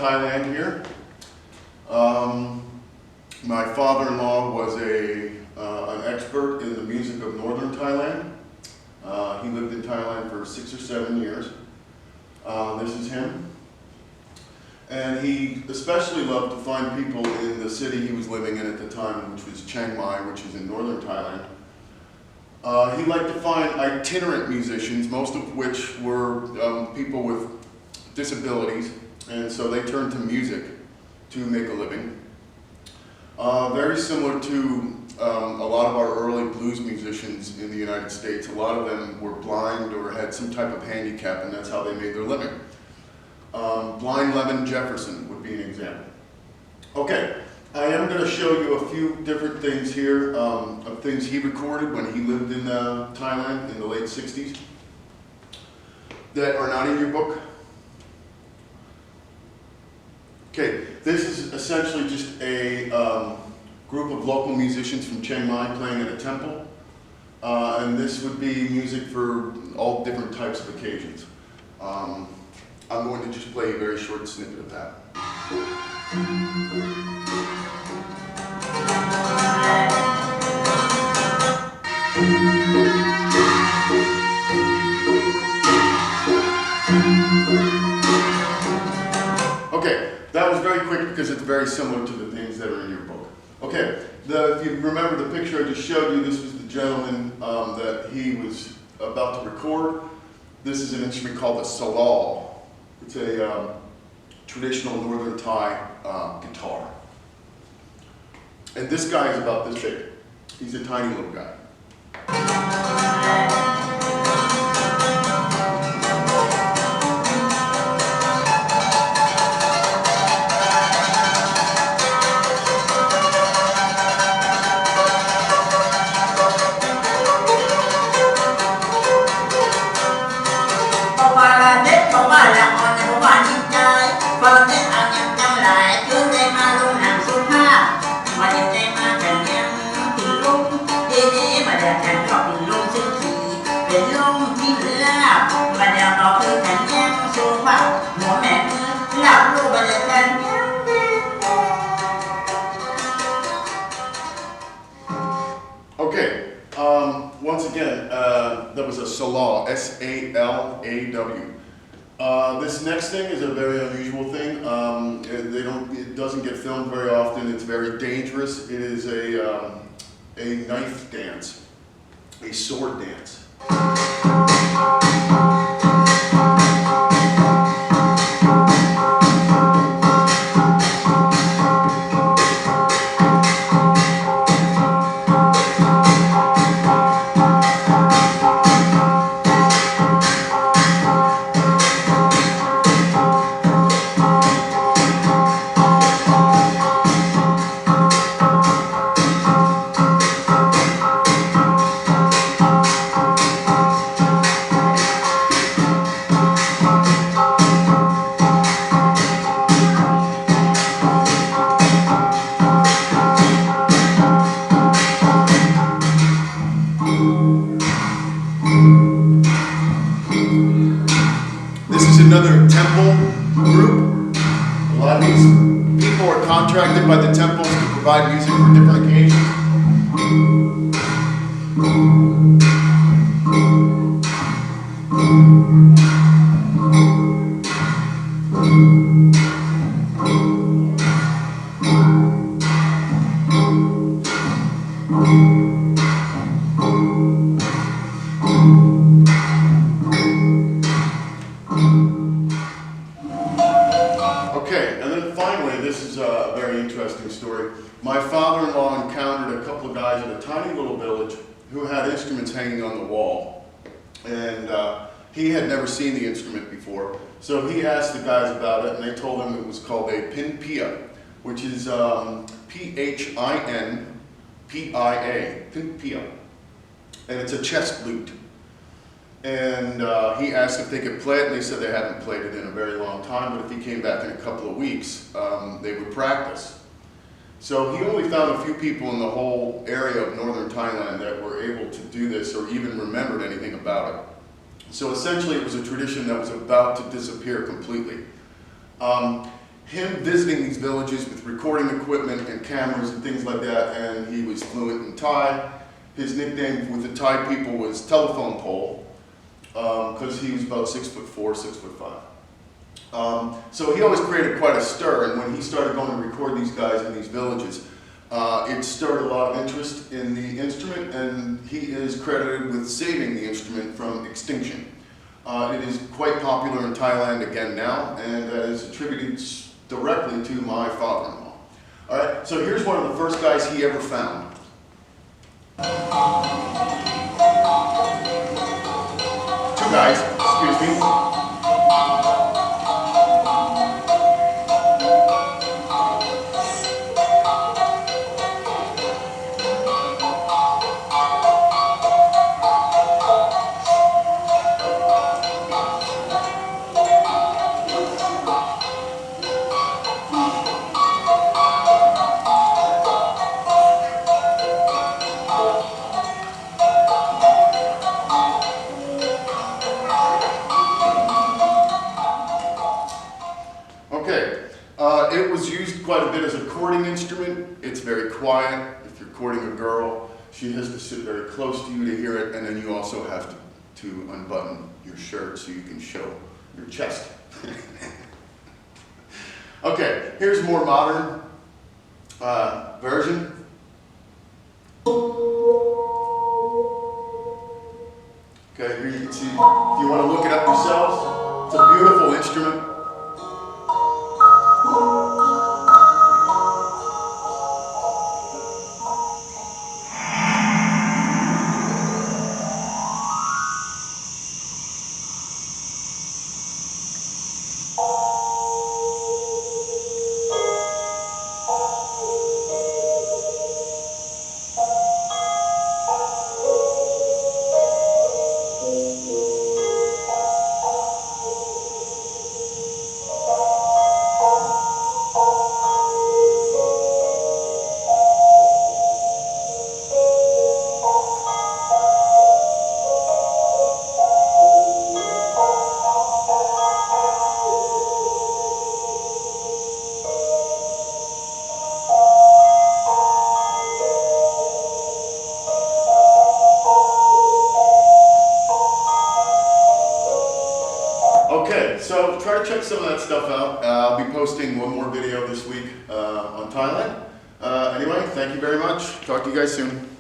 Thailand here. My father-in-law was an expert in the music of northern Thailand. He lived in Thailand for 6 or 7 years. This is him. And he especially loved to find people in the city he was living in at the time, which was Chiang Mai, which is in northern Thailand. He liked to find itinerant musicians, most of which were people with disabilities, and so they turned to music to make a living. Very similar to a lot of our early blues musicians in the United States. A lot of them were blind or had some type of handicap, and that's how they made their living. Blind Levin Jefferson would be an example. Okay, I am going to show you a few different things here of things he recorded when he lived in Thailand in the late 60s that are not in your book. Okay, this is essentially just a group of local musicians from Chiang Mai playing at a temple. And this would be music for all different types of occasions. I'm going to just play a very short snippet of that. Okay, that was very quick because it's very similar to the things that are in your book. Okay, if you remember the picture I just showed you, this was the gentleman that he was about to record. This is an instrument called the salal. It's a traditional northern Thai guitar. And this guy is about this big. He's a tiny little guy. Okay, once again, that was a salaw, S-A-L-A-W. This next thing is a very unusual thing. It doesn't get filmed very often. It's very dangerous. It is a knife dance, a sword dance. Another temple group. A lot of these people are contracted by the temples to provide music for different occasions. My father-in-law encountered a couple of guys in a tiny little village who had instruments hanging on the wall, and he had never seen the instrument before, so he asked the guys about it, and they told him it was called a pinpia, which is P-H-I-N-P-I-A, pinpia, and it's a chest lute. And he asked if they could play it, and they said they hadn't played it in a very long time, but if he came back in a couple of weeks, they would practice. So he only found a few people in the whole area of northern Thailand that were able to do this or even remembered anything about it. So essentially it was a tradition that was about to disappear completely. him visiting these villages with recording equipment and cameras and things like that, and he was fluent in Thai. His nickname with the Thai people was Telephone Pole, because he was about 6'4", 6'5". So he always created quite a stir, and when he started going to record these guys in these villages, it stirred a lot of interest in the instrument, and he is credited with saving the instrument from extinction. It is quite popular in Thailand again now, and that is attributed directly to my father-in-law. All right, so here's one of the first guys he ever found. Two guys, excuse me. It was used quite a bit as a courting instrument. It's very quiet. If you're courting a girl, she has to sit very close to you to hear it, and then you also have to unbutton your shirt so you can show your chest. Okay, here's a more modern version. Okay, here you can see, if you want to look it up yourselves, it's a beautiful instrument. Okay, so try to check some of that stuff out. I'll be posting one more video this week on Thailand. Anyway, thank you very much. Talk to you guys soon.